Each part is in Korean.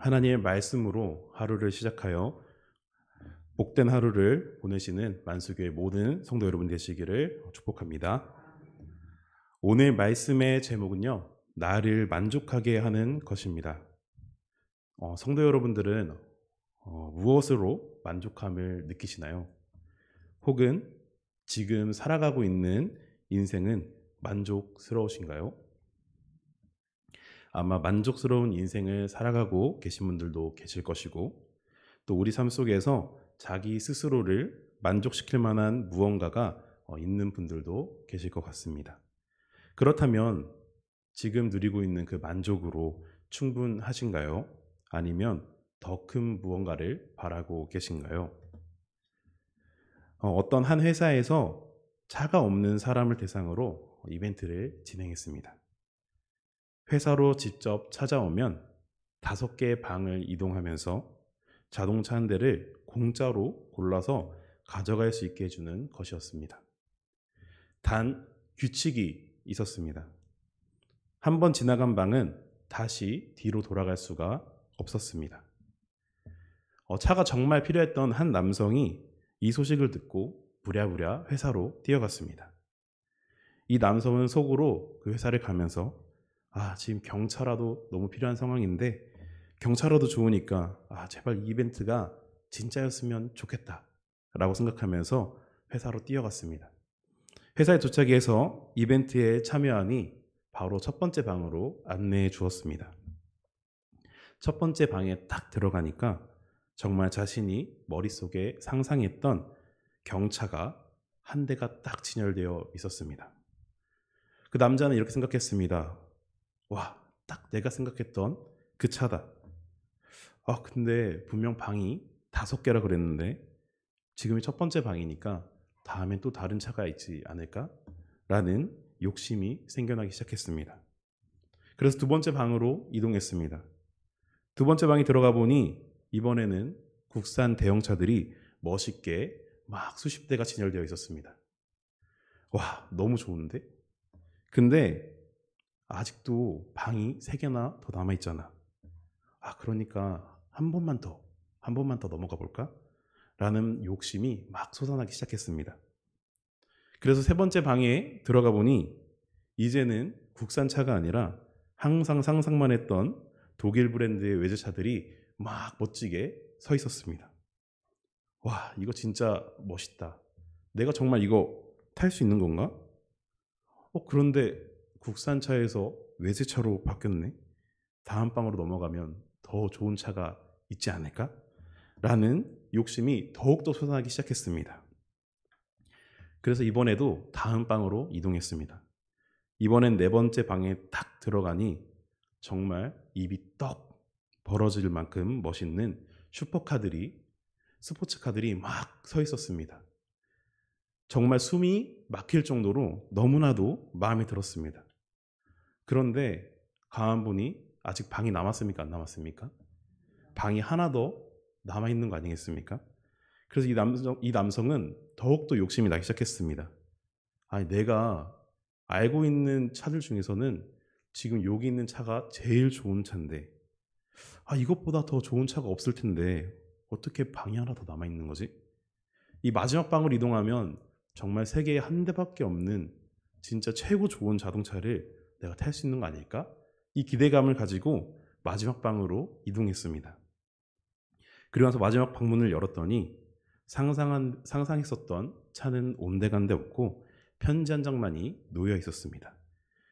하나님의 말씀으로 하루를 시작하여 복된 하루를 보내시는 만수교회 모든 성도 여러분 되시기를 축복합니다. 오늘 말씀의 제목은요, 나를 만족하게 하는 것입니다. 성도 여러분들은 무엇으로 만족함을 느끼시나요? 혹은 지금 살아가고 있는 인생은 만족스러우신가요? 아마 만족스러운 인생을 살아가고 계신 분들도 계실 것이고, 또 우리 삶 속에서 자기 스스로를 만족시킬 만한 무언가가 있는 분들도 계실 것 같습니다. 그렇다면 지금 누리고 있는 그 만족으로 충분하신가요? 아니면 더 큰 무언가를 바라고 계신가요? 어떤 한 회사에서 차가 없는 사람을 대상으로 이벤트를 진행했습니다. 회사로 직접 찾아오면 5개의 방을 이동하면서 자동차 한 대를 공짜로 골라서 가져갈 수 있게 해주는 것이었습니다. 단 규칙이 있었습니다. 한 번 지나간 방은 다시 뒤로 돌아갈 수가 없었습니다. 차가 정말 필요했던 한 남성이 이 소식을 듣고 부랴부랴 회사로 뛰어갔습니다. 이 남성은 속으로 그 회사를 가면서 지금 경차라도 너무 필요한 상황인데 경차라도 좋으니까 제발 이 이벤트가 진짜였으면 좋겠다 라고 생각하면서 회사로 뛰어갔습니다. 회사에 도착해서 이벤트에 참여하니 바로 첫 번째 방으로 안내해 주었습니다. 첫 번째 방에 딱 들어가니까 정말 자신이 머릿속에 상상했던 경차가 한 대가 딱 진열되어 있었습니다. 그 남자는 이렇게 생각했습니다. 와, 딱 내가 생각했던 그 차다. 근데 분명 방이 5개라 그랬는데 지금이 첫 번째 방이니까 다음엔 또 다른 차가 있지 않을까? 라는 욕심이 생겨나기 시작했습니다. 그래서 두 번째 방으로 이동했습니다. 두 번째 방에 들어가 보니 이번에는 국산 대형차들이 멋있게 막 수십 대가 진열되어 있었습니다. 와, 너무 좋은데? 근데 아직도 방이 3개나 더 남아있잖아. 그러니까 한 번만 더 넘어가 볼까? 라는 욕심이 막 솟아나기 시작했습니다. 그래서 세 번째 방에 들어가 보니 이제는 국산차가 아니라 항상 상상만 했던 독일 브랜드의 외제차들이 막 멋지게 서 있었습니다. 와, 이거 진짜 멋있다. 내가 정말 이거 탈 수 있는 건가? 그런데 국산차에서 외제차로 바뀌었네. 다음 방으로 넘어가면 더 좋은 차가 있지 않을까? 라는 욕심이 더욱더 솟아나기 시작했습니다. 그래서 이번에도 다음 방으로 이동했습니다. 이번엔 4번째 방에 딱 들어가니 정말 입이 떡 벌어질 만큼 멋있는 스포츠카들이 막 서 있었습니다. 정말 숨이 막힐 정도로 너무나도 마음에 들었습니다. 그런데 가만 보니 아직 방이 남았습니까? 안 남았습니까? 방이 하나 더 남아있는 거 아니겠습니까? 그래서 이 남성은 더욱더 욕심이 나기 시작했습니다. 내가 알고 있는 차들 중에서는 지금 여기 있는 차가 제일 좋은 차인데 이것보다 더 좋은 차가 없을 텐데 어떻게 방이 하나 더 남아있는 거지? 이 마지막 방으로 이동하면 정말 세계에 한 대밖에 없는 진짜 최고 좋은 자동차를 내가 탈 수 있는 거 아닐까? 이 기대감을 가지고 마지막 방으로 이동했습니다. 그리고 나서 마지막 방문을 열었더니 상상했었던 차는 온데간데 없고 편지 한 장만이 놓여 있었습니다.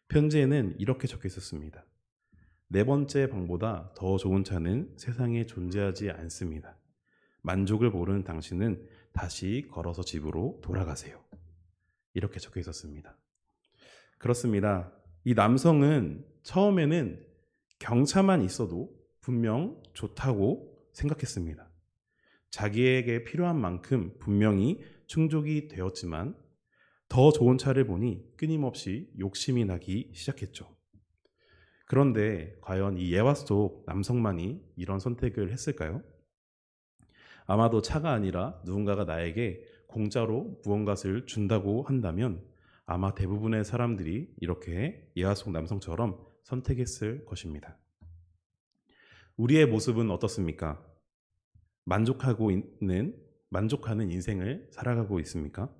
편지에는 이렇게 적혀 있었습니다. 4번째 방보다 더 좋은 차는 세상에 존재하지 않습니다. 만족을 모르는 당신은 다시 걸어서 집으로 돌아가세요. 이렇게 적혀 있었습니다. 그렇습니다. 이 남성은 처음에는 경차만 있어도 분명 좋다고 생각했습니다. 자기에게 필요한 만큼 분명히 충족이 되었지만 더 좋은 차를 보니 끊임없이 욕심이 나기 시작했죠. 그런데 과연 이 예화 속 남성만이 이런 선택을 했을까요? 아마도 차가 아니라 누군가가 나에게 공짜로 무언가를 준다고 한다면 아마 대부분의 사람들이 이렇게 예화 속 남성처럼 선택했을 것입니다. 우리의 모습은 어떻습니까? 만족하는 인생을 살아가고 있습니까?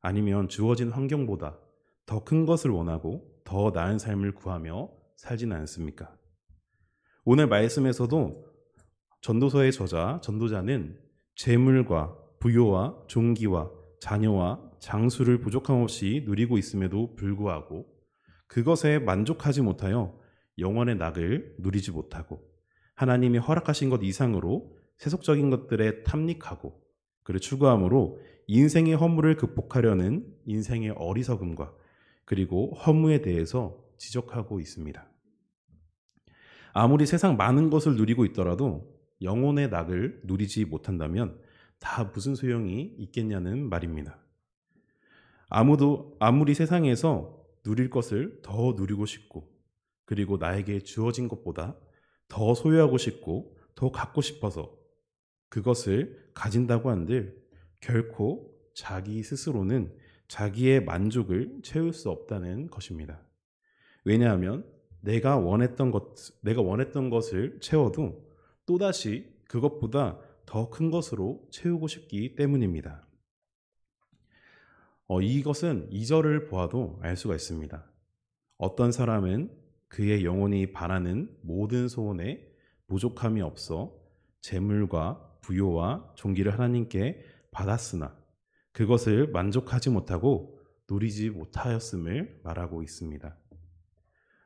아니면 주어진 환경보다 더 큰 것을 원하고 더 나은 삶을 구하며 살지는 않습니까? 오늘 말씀에서도 전도서의 전도자는 재물과 부요와 종기와 자녀와 장수를 부족함 없이 누리고 있음에도 불구하고 그것에 만족하지 못하여 영원의 낙을 누리지 못하고 하나님이 허락하신 것 이상으로 세속적인 것들에 탐닉하고 그를 추구함으로 인생의 허물을 극복하려는 인생의 어리석음과 그리고 허무에 대해서 지적하고 있습니다. 아무리 세상 많은 것을 누리고 있더라도 영혼의 낙을 누리지 못한다면 다 무슨 소용이 있겠냐는 말입니다. 아무리 세상에서 누릴 것을 더 누리고 싶고 그리고 나에게 주어진 것보다 더 소유하고 싶고 더 갖고 싶어서 그것을 가진다고 한들 결코 자기 스스로는 자기의 만족을 채울 수 없다는 것입니다. 왜냐하면 내가 원했던 것을 채워도 또다시 그것보다 더 큰 것으로 채우고 싶기 때문입니다. 이것은 2절을 보아도 알 수가 있습니다. 어떤 사람은 그의 영혼이 바라는 모든 소원에 부족함이 없어 재물과 부요와 종기를 하나님께 받았으나 그것을 만족하지 못하고 누리지 못하였음을 말하고 있습니다.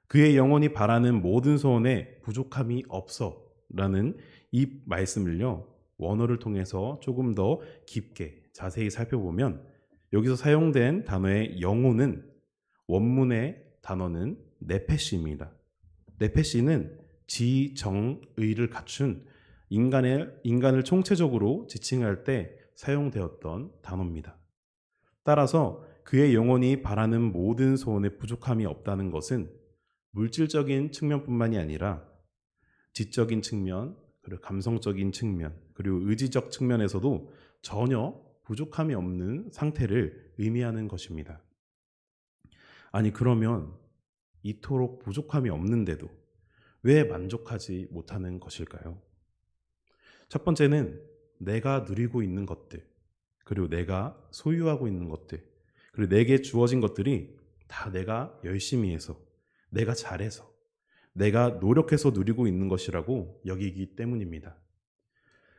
그의 영혼이 바라는 모든 소원에 부족함이 없어 라는 이 말씀을요, 원어를 통해서 조금 더 깊게 자세히 살펴보면 여기서 사용된 단어의 영혼은 원문의 단어는 네페시입니다. 네페시는 지정의를 갖춘 인간을 총체적으로 지칭할 때 사용되었던 단어입니다. 따라서 그의 영혼이 바라는 모든 소원에 부족함이 없다는 것은 물질적인 측면뿐만이 아니라 지적인 측면, 그리고 감성적인 측면, 그리고 의지적 측면에서도 전혀 부족함이 없는 상태를 의미하는 것입니다. 아니, 그러면 이토록 부족함이 없는데도 왜 만족하지 못하는 것일까요? 첫 번째는 내가 누리고 있는 것들, 그리고 내가 소유하고 있는 것들, 그리고 내게 주어진 것들이 다 내가 열심히 해서, 내가 잘해서, 내가 노력해서 누리고 있는 것이라고 여기기 때문입니다.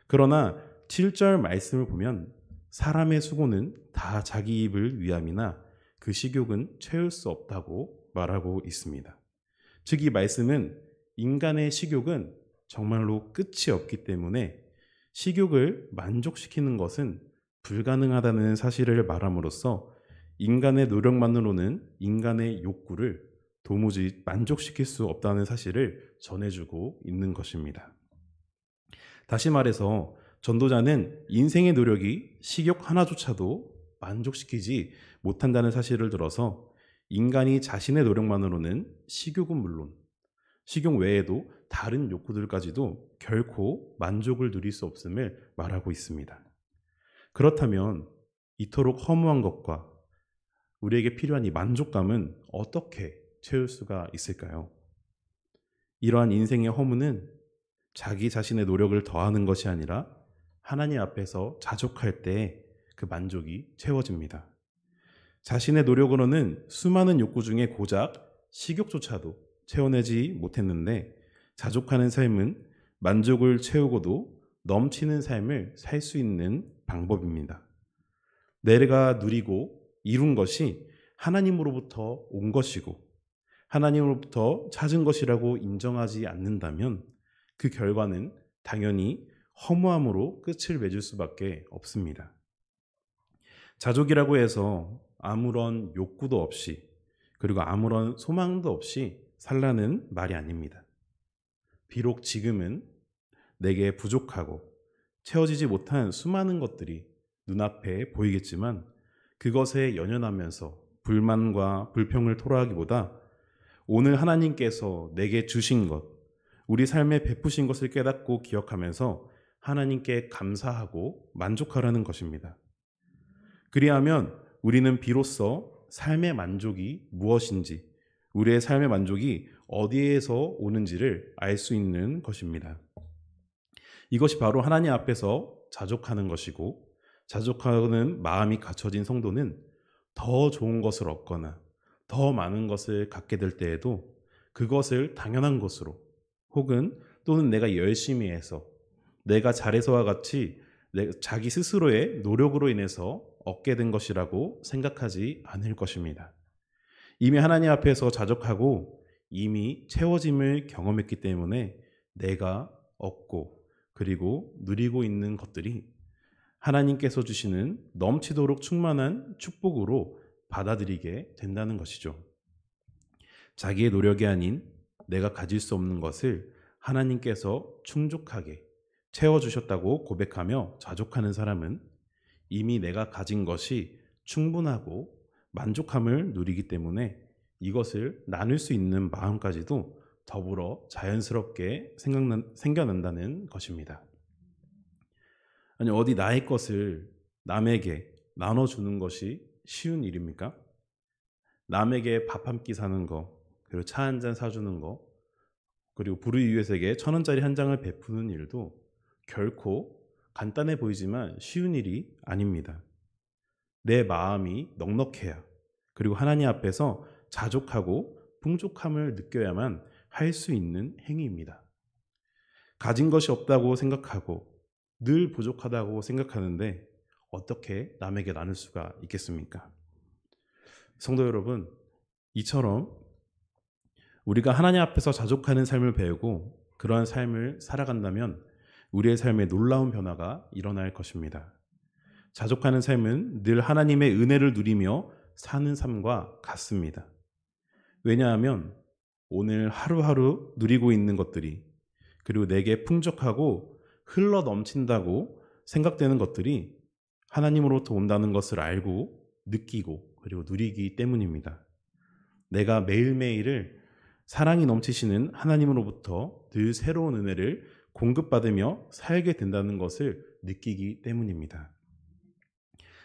그러나 7절 말씀을 보면 사람의 수고는 다 자기 입을 위함이나 그 식욕은 채울 수 없다고 말하고 있습니다. 즉, 이 말씀은 인간의 식욕은 정말로 끝이 없기 때문에 식욕을 만족시키는 것은 불가능하다는 사실을 말함으로써 인간의 노력만으로는 인간의 욕구를 도무지 만족시킬 수 없다는 사실을 전해주고 있는 것입니다. 다시 말해서 전도자는 인생의 노력이 식욕 하나조차도 만족시키지 못한다는 사실을 들어서 인간이 자신의 노력만으로는 식욕은 물론 식욕 외에도 다른 욕구들까지도 결코 만족을 누릴 수 없음을 말하고 있습니다. 그렇다면 이토록 허무한 것과 우리에게 필요한 이 만족감은 어떻게 채울 수가 있을까요? 이러한 인생의 허무는 자기 자신의 노력을 더하는 것이 아니라 하나님 앞에서 자족할 때 그 만족이 채워집니다. 자신의 노력으로는 수많은 욕구 중에 고작 식욕조차도 채워내지 못했는데 자족하는 삶은 만족을 채우고도 넘치는 삶을 살 수 있는 방법입니다. 내가 누리고 이룬 것이 하나님으로부터 온 것이고 하나님으로부터 찾은 것이라고 인정하지 않는다면 그 결과는 당연히 허무함으로 끝을 맺을 수밖에 없습니다. 자족이라고 해서 아무런 욕구도 없이 그리고 아무런 소망도 없이 살라는 말이 아닙니다. 비록 지금은 내게 부족하고 채워지지 못한 수많은 것들이 눈앞에 보이겠지만 그것에 연연하면서 불만과 불평을 토로하기보다 오늘 하나님께서 내게 주신 것, 우리 삶에 베푸신 것을 깨닫고 기억하면서 하나님께 감사하고 만족하라는 것입니다. 그리하면 우리는 비로소 삶의 만족이 무엇인지, 우리의 삶의 만족이 어디에서 오는지를 알 수 있는 것입니다. 이것이 바로 하나님 앞에서 자족하는 것이고, 자족하는 마음이 갖춰진 성도는 더 좋은 것을 얻거나 더 많은 것을 갖게 될 때에도 그것을 당연한 것으로, 혹은 또는 내가 열심히 해서, 내가 잘해서와 같이 자기 스스로의 노력으로 인해서 얻게 된 것이라고 생각하지 않을 것입니다. 이미 하나님 앞에서 자족하고 이미 채워짐을 경험했기 때문에 내가 얻고 그리고 누리고 있는 것들이 하나님께서 주시는 넘치도록 충만한 축복으로 받아들이게 된다는 것이죠. 자기의 노력이 아닌 내가 가질 수 없는 것을 하나님께서 충족하게 채워주셨다고 고백하며 자족하는 사람은 이미 내가 가진 것이 충분하고 만족함을 누리기 때문에 이것을 나눌 수 있는 마음까지도 더불어 자연스럽게 생겨난다는 것입니다. 아니, 어디 나의 것을 남에게 나눠주는 것이 쉬운 일입니까? 남에게 밥 한 끼 사는 거, 그리고 차 한 잔 사주는 거, 그리고 불우이웃에게 1,000원짜리 한 장을 베푸는 일도 결코 간단해 보이지만 쉬운 일이 아닙니다. 내 마음이 넉넉해야, 그리고 하나님 앞에서 자족하고 풍족함을 느껴야만 할 수 있는 행위입니다. 가진 것이 없다고 생각하고 늘 부족하다고 생각하는데 어떻게 남에게 나눌 수가 있겠습니까? 성도 여러분, 이처럼 우리가 하나님 앞에서 자족하는 삶을 배우고 그러한 삶을 살아간다면 우리의 삶에 놀라운 변화가 일어날 것입니다. 자족하는 삶은 늘 하나님의 은혜를 누리며 사는 삶과 같습니다. 왜냐하면 오늘 하루하루 누리고 있는 것들이, 그리고 내게 풍족하고 흘러 넘친다고 생각되는 것들이 하나님으로부터 온다는 것을 알고 느끼고 그리고 누리기 때문입니다. 내가 매일매일을 사랑이 넘치시는 하나님으로부터 늘 새로운 은혜를 공급받으며 살게 된다는 것을 느끼기 때문입니다.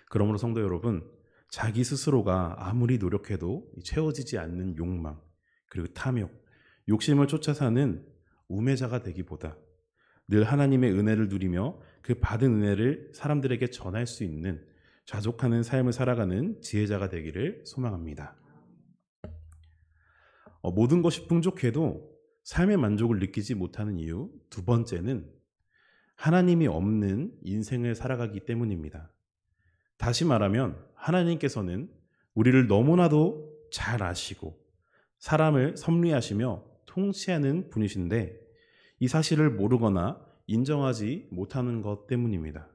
그러므로 성도 여러분, 자기 스스로가 아무리 노력해도 채워지지 않는 욕망, 그리고 탐욕, 욕심을 쫓아 사는 우매자가 되기보다 늘 하나님의 은혜를 누리며 그 받은 은혜를 사람들에게 전할 수 있는 자족하는 삶을 살아가는 지혜자가 되기를 소망합니다. 모든 것이 풍족해도 삶의 만족을 느끼지 못하는 이유 두 번째는 하나님이 없는 인생을 살아가기 때문입니다. 다시 말하면 하나님께서는 우리를 너무나도 잘 아시고 사람을 섭리하시며 통치하는 분이신데 이 사실을 모르거나 인정하지 못하는 것 때문입니다.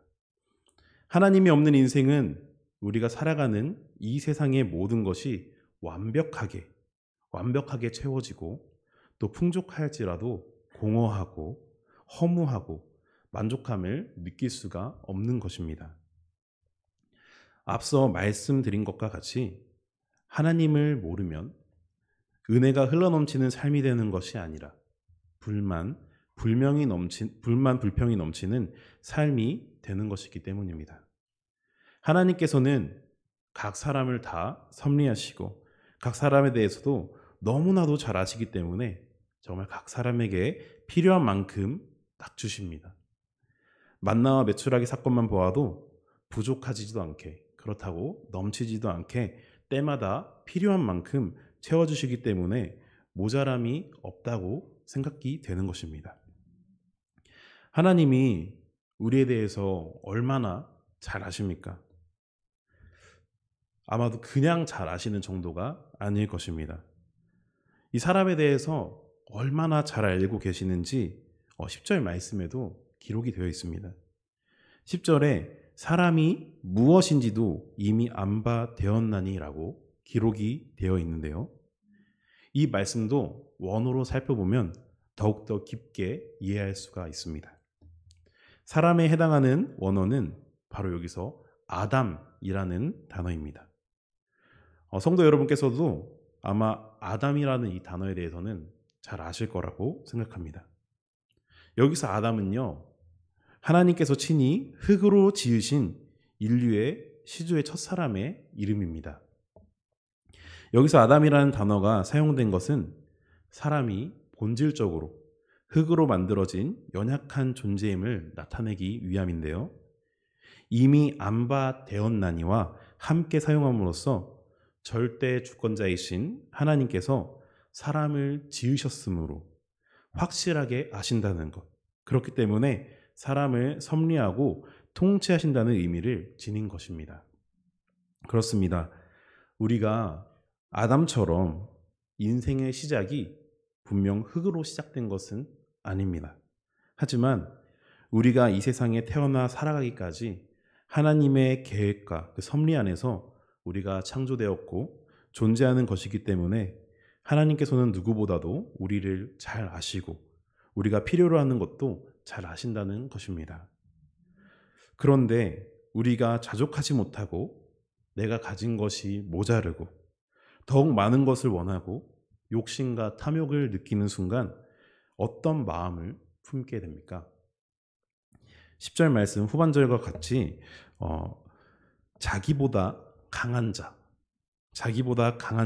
하나님이 없는 인생은 우리가 살아가는 이 세상의 모든 것이 완벽하게 채워지고 또 풍족할지라도 공허하고 허무하고 만족함을 느낄 수가 없는 것입니다. 앞서 말씀드린 것과 같이 하나님을 모르면 은혜가 흘러넘치는 삶이 되는 것이 아니라 불만, 불평이 넘치는 삶이 되는 것이기 때문입니다. 하나님께서는 각 사람을 다 섭리하시고 각 사람에 대해서도 너무나도 잘 아시기 때문에 정말 각 사람에게 필요한 만큼 딱 주십니다. 만나와 메추라기 사건만 보아도 부족하지도 않게, 그렇다고 넘치지도 않게 때마다 필요한 만큼 채워주시기 때문에 모자람이 없다고 생각이 되는 것입니다. 하나님이 우리에 대해서 얼마나 잘 아십니까? 아마도 그냥 잘 아시는 정도가 아닐 것입니다. 이 사람에 대해서 얼마나 잘 알고 계시는지 10절 말씀에도 기록이 되어 있습니다. 10절에 사람이 무엇인지도 이미 안바 되었나니라고 기록이 되어 있는데요. 이 말씀도 원어로 살펴보면 더욱더 깊게 이해할 수가 있습니다. 사람에 해당하는 원어는 바로 여기서 아담이라는 단어입니다. 성도 여러분께서도 아마 아담이라는 이 단어에 대해서는 잘 아실 거라고 생각합니다. 여기서 아담은요, 하나님께서 친히 흙으로 지으신 인류의 시조의 첫사람의 이름입니다. 여기서 아담이라는 단어가 사용된 것은 사람이 본질적으로 흙으로 만들어진 연약한 존재임을 나타내기 위함인데요. 이미 안바되었나니와 함께 사용함으로써 절대 주권자이신 하나님께서 사람을 지으셨으므로 확실하게 아신다는 것. 그렇기 때문에 사람을 섭리하고 통치하신다는 의미를 지닌 것입니다. 그렇습니다. 우리가 아담처럼 인생의 시작이 분명 흙으로 시작된 것은 아닙니다. 하지만 우리가 이 세상에 태어나 살아가기까지 하나님의 계획과 그 섭리 안에서 우리가 창조되었고 존재하는 것이기 때문에 하나님께서는 누구보다도 우리를 잘 아시고 우리가 필요로 하는 것도 잘 아신다는 것입니다. 그런데 우리가 자족하지 못하고 내가 가진 것이 모자르고 더욱 많은 것을 원하고 욕심과 탐욕을 느끼는 순간 어떤 마음을 품게 됩니까? 10절 말씀 후반절과 같이 자기보다 강한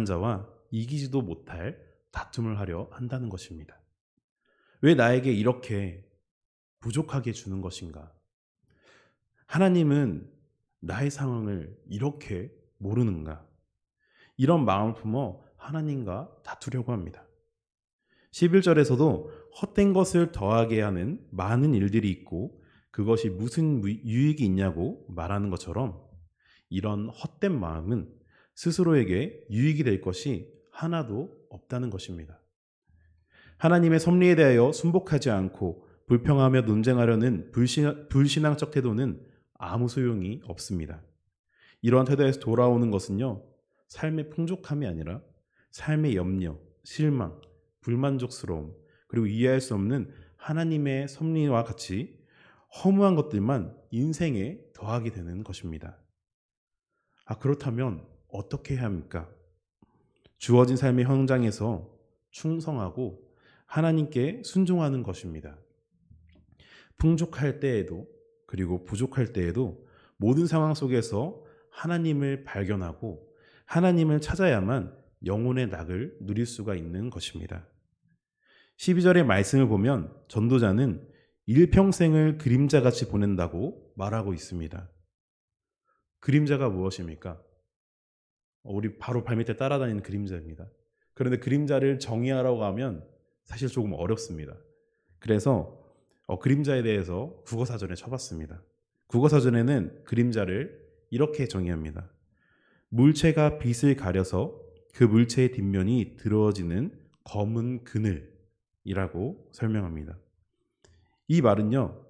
자와 이기지도 못할 다툼을 하려 한다는 것입니다. 왜 나에게 이렇게 부족하게 주는 것인가? 하나님은 나의 상황을 이렇게 모르는가? 이런 마음을 품어 하나님과 다투려고 합니다. 11절에서도 헛된 것을 더하게 하는 많은 일들이 있고 그것이 무슨 유익이 있냐고 말하는 것처럼 이런 헛된 마음은 스스로에게 유익이 될 것이 하나도 없다는 것입니다. 하나님의 섭리에 대하여 순복하지 않고 불평하며 논쟁하려는 불신앙적 태도는 아무 소용이 없습니다. 이러한 태도에서 돌아오는 것은요, 삶의 풍족함이 아니라 삶의 염려, 실망, 불만족스러움, 그리고 이해할 수 없는 하나님의 섭리와 같이 허무한 것들만 인생에 더하게 되는 것입니다. 그렇다면 어떻게 해야 합니까? 주어진 삶의 현장에서 충성하고 하나님께 순종하는 것입니다. 풍족할 때에도 그리고 부족할 때에도 모든 상황 속에서 하나님을 발견하고 하나님을 찾아야만 영혼의 낙을 누릴 수가 있는 것입니다. 12절의 말씀을 보면 전도자는 일평생을 그림자같이 보낸다고 말하고 있습니다. 그림자가 무엇입니까? 우리 바로 발밑에 따라다니는 그림자입니다. 그런데 그림자를 정의하라고 하면 사실 조금 어렵습니다. 그래서 그림자에 대해서 국어사전에 쳐봤습니다. 국어사전에는 그림자를 이렇게 정의합니다. 물체가 빛을 가려서 그 물체의 뒷면이 드러워지는 검은 그늘이라고 설명합니다. 이 말은요,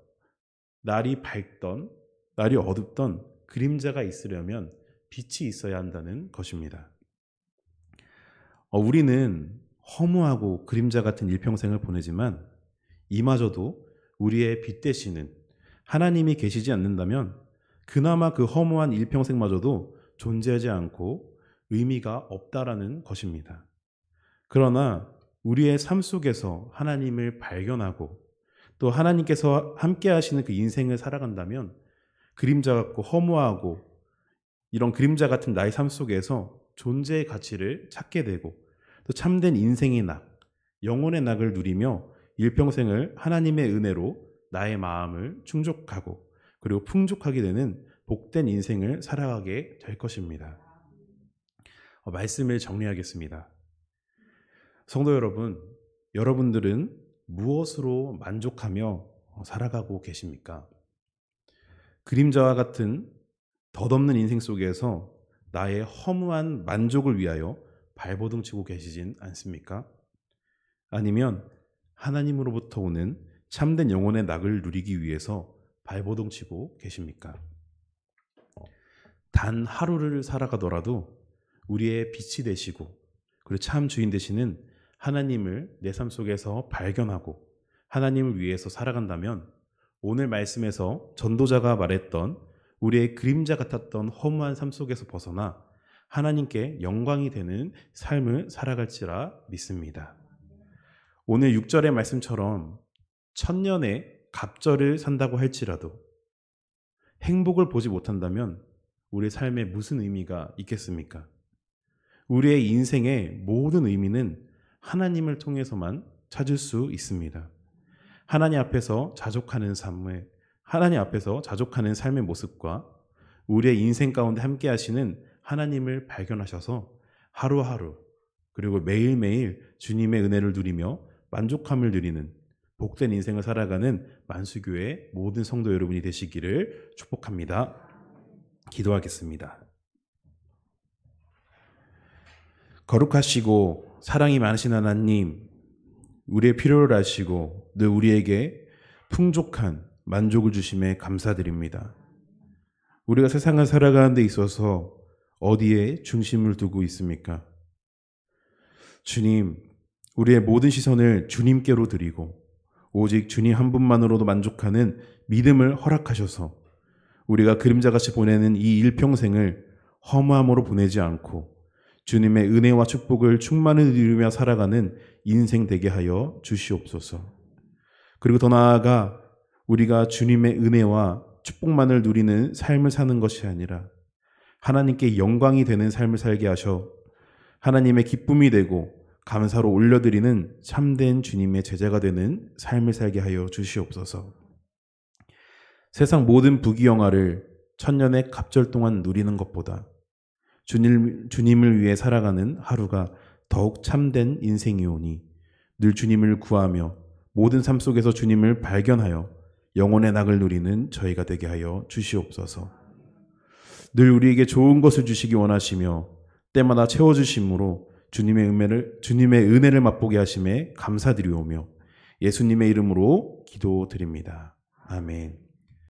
날이 밝던 날이 어둡던 그림자가 있으려면 빛이 있어야 한다는 것입니다. 우리는 허무하고 그림자 같은 일평생을 보내지만 이마저도 우리의 빛 되시는 하나님이 계시지 않는다면 그나마 그 허무한 일평생마저도 존재하지 않고 의미가 없다라는 것입니다. 그러나 우리의 삶 속에서 하나님을 발견하고 또 하나님께서 함께 하시는 그 인생을 살아간다면 그림자 같고 허무하고 이런 그림자 같은 나의 삶 속에서 존재의 가치를 찾게 되고 또 참된 인생의 낙, 영혼의 낙을 누리며 일평생을 하나님의 은혜로 나의 마음을 충족하고 그리고 풍족하게 되는 복된 인생을 살아가게 될 것입니다. 말씀을 정리하겠습니다. 성도 여러분, 여러분들은 무엇으로 만족하며 살아가고 계십니까? 그림자와 같은 덧없는 인생 속에서 나의 허무한 만족을 위하여 발버둥 치고 계시진 않습니까? 아니면 하나님으로부터 오는 참된 영혼의 낙을 누리기 위해서 발버둥 치고 계십니까? 단 하루를 살아가더라도 우리의 빛이 되시고 그리고 참 주인 되시는 하나님을 내 삶 속에서 발견하고 하나님을 위해서 살아간다면 오늘 말씀에서 전도자가 말했던 우리의 그림자 같았던 허무한 삶 속에서 벗어나 하나님께 영광이 되는 삶을 살아갈지라 믿습니다. 오늘 6절의 말씀처럼 천년의 갑절을 산다고 할지라도 행복을 보지 못한다면 우리의 삶에 무슨 의미가 있겠습니까? 우리의 인생의 모든 의미는 하나님을 통해서만 찾을 수 있습니다. 하나님 앞에서 자족하는 삶의 모습과 우리의 인생 가운데 함께 하시는 하나님을 발견하셔서 하루하루 그리고 매일매일 주님의 은혜를 누리며 만족함을 누리는 복된 인생을 살아가는 만수교회 모든 성도 여러분이 되시기를 축복합니다. 기도하겠습니다. 거룩하시고 사랑이 많으신 하나님, 우리의 필요를 아시고 늘 우리에게 풍족한 만족을 주심에 감사드립니다. 우리가 세상을 살아가는 데 있어서 어디에 중심을 두고 있습니까? 주님, 우리의 모든 시선을 주님께로 드리고 오직 주님 한 분만으로도 만족하는 믿음을 허락하셔서 우리가 그림자같이 보내는 이 일평생을 허무함으로 보내지 않고 주님의 은혜와 축복을 충만히 누리며 살아가는 인생 되게 하여 주시옵소서. 그리고 더 나아가 우리가 주님의 은혜와 축복만을 누리는 삶을 사는 것이 아니라 하나님께 영광이 되는 삶을 살게 하셔 하나님의 기쁨이 되고 감사로 올려드리는 참된 주님의 제자가 되는 삶을 살게 하여 주시옵소서. 세상 모든 부귀영화를 천년의 갑절 동안 누리는 것보다 주님을 위해 살아가는 하루가 더욱 참된 인생이오니 늘 주님을 구하며 모든 삶 속에서 주님을 발견하여 영혼의 낙을 누리는 저희가 되게 하여 주시옵소서. 늘 우리에게 좋은 것을 주시기 원하시며 때마다 채워주심으로 주님의 은혜를 맛보게 하심에 감사드리오며 예수님의 이름으로 기도드립니다. 아멘.